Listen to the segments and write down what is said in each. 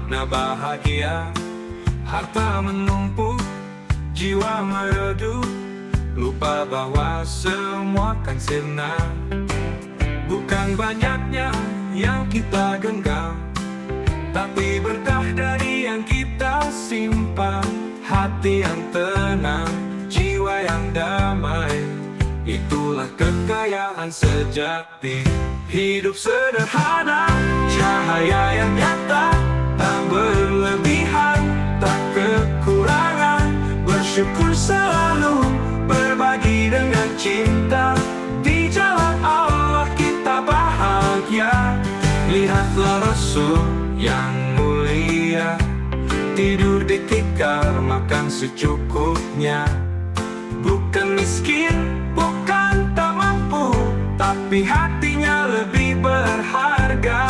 makna bahagia. Harta menumpuk, jiwa meredup, lupa bahwa semua kan sirna. Bukan banyaknya yang kita genggam, tapi berkah dari yang kita simpan. Hati yang tenang, jiwa yang damai, itulah kekayaan sejati. Hidup sederhana, cahaya yang nyata, tak berlebihan, tak kekurangan. Bersyukur selalu, berbagi dengan cinta. Di jalan Allah kita bahagia. Lihatlah Rasul yang mulia, tidur di tikar, makan secukupnya. Bukan miskin, bukan tak mampu, tapi hatinya lebih berharga.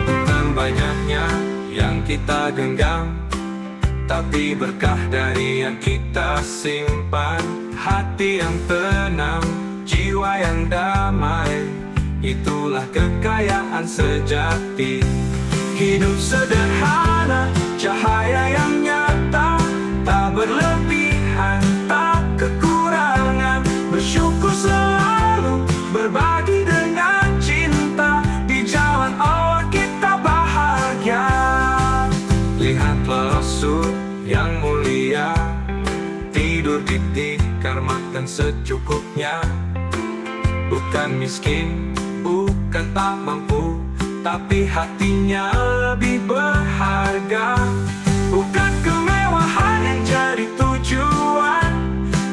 Bukan banyaknya yang kita genggam, tapi berkah dari yang kita simpan. Hati yang tenang, jiwa yang damai, itulah kekayaan sejati. Hidup sederhana, cahaya yang nyata, tak berlebihan, tak kekurangan. Bersyukur selalu, berbagi dengan cinta. Di jalan Allah kita bahagia. Lihatlah Rasul yang mulia, tidur di tikar, makan secukupnya. Bukan miskin, bukan tak mampu, tapi hatinya lebih berharga. Bukan kemewahan yang jadi tujuan,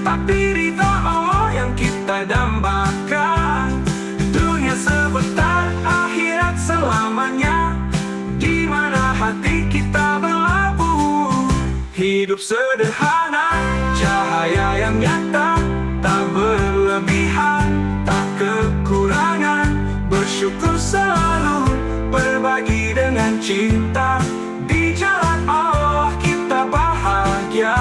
tapi ridha Allah yang kita dambakan. Dunia sebentar, akhirat selamanya, di mana hati kita berlabuh. Hidup sederhana, cahaya yang nyata, tak berlebihan, tak kekurangan. Bersyukur selalu, berbagi dengan cinta. Di jalan Allah kita bahagia.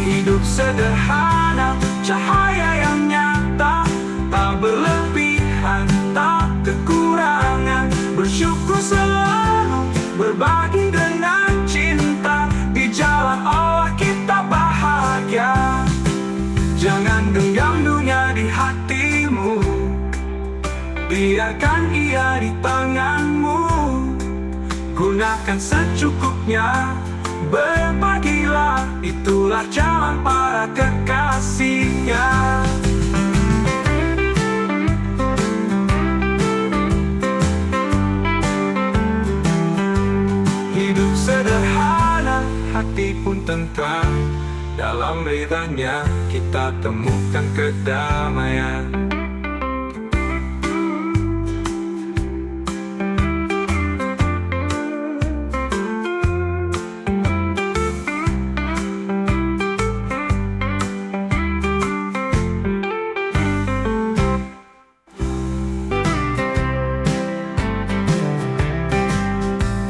Hidup sederhana, cahaya yang nyata, tak berlebihan, tak kekurangan. Bersyukur selalu, berbagi dengan cinta. Di jalan Allah kita bahagia. Jangan genggam dunia di hatimu, biarkan ia di tanganmu. Gunakan secukupnya, berbagilah, itulah jalan para kekasihnya. Hidup sederhana, hati pun tentram. Dalam ridhanya kita temukan kedamaian.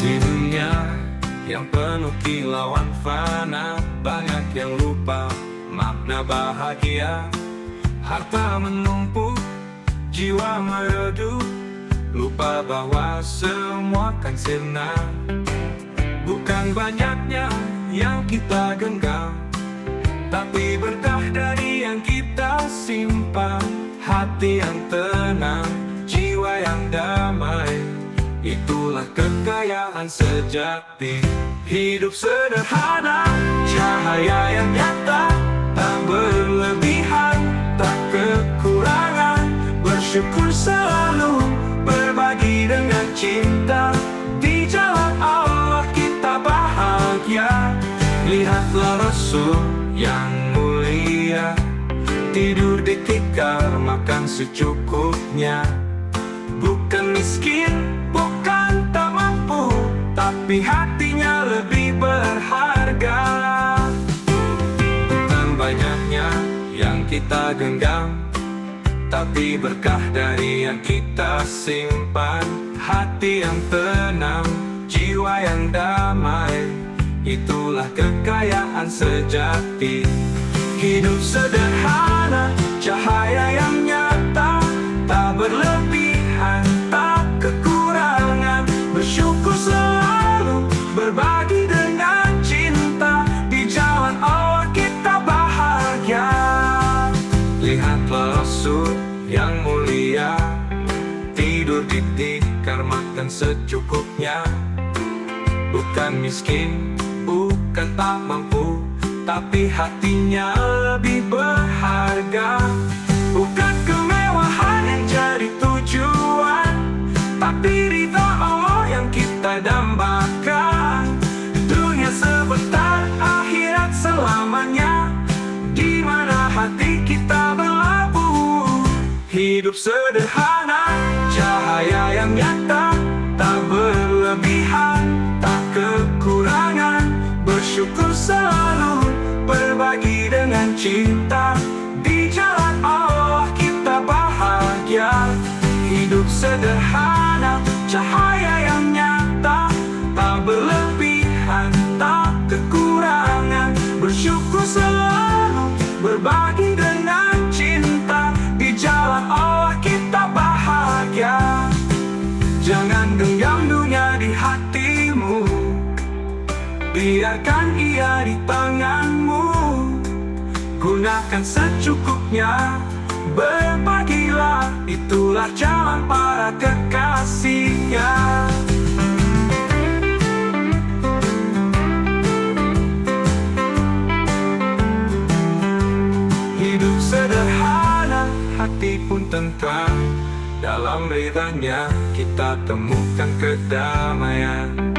Di dunia yang penuh kilauan fana, banyak yang lupa makna bahagia. Harta menumpuk, jiwa meredup, lupa bahwa semua kan sirna. Bukan banyaknya yang kita genggam, tapi berkah dari yang kita simpan. Hati yang tenang, jiwa yang damai, itulah kekayaan sejati. Hidup sederhana, cahaya yang nyata, tak berlebihan, tak kekurangan. Bersyukur selalu, berbagi dengan cinta. Di jalan Allah kita bahagia. Lihatlah Rasul yang mulia, tidur di tikar, makan secukupnya. Bukan miskin, bukan tak mampu, tapi hatinya lebih berharga. Bukan banyaknya yang kita genggam, tapi berkah dari yang kita simpan. Hati yang tenang, jiwa yang damai, itulah kekayaan sejati. Hidup sederhana, cahaya yang nyata, tak berlebihan, tak kekurangan. Bersyukur selalu, gunakan secukupnya. Bukan miskin, bukan tak mampu, tapi hatinya lebih berharga. Bukan kemewahan yang jadi tujuan, tapi ridha Allah yang kita dambakan. Dunia sebentar, akhirat selamanya, di mana hati kita berlabuh. Hidup sederhana, cahaya yang nyata, tak berlebihan, tak kekurangan. Bersyukur selalu, berbagi dengan cinta. Di jalan Allah kita bahagia. Hidup sederhana, cahaya yang nyata, tak berlebihan, tak kekurangan. Bersyukur selalu, berbagi dengan cinta. Di jalan Allah kita bahagia. Jangan genggam dunia di hatimu, biarkan ia di tanganmu. Gunakan secukupnya, berbagilah, itulah jalan para kekasihnya. Hidup sederhana, hati pun tentram. Dalam ridhanya kita temukan kedamaian.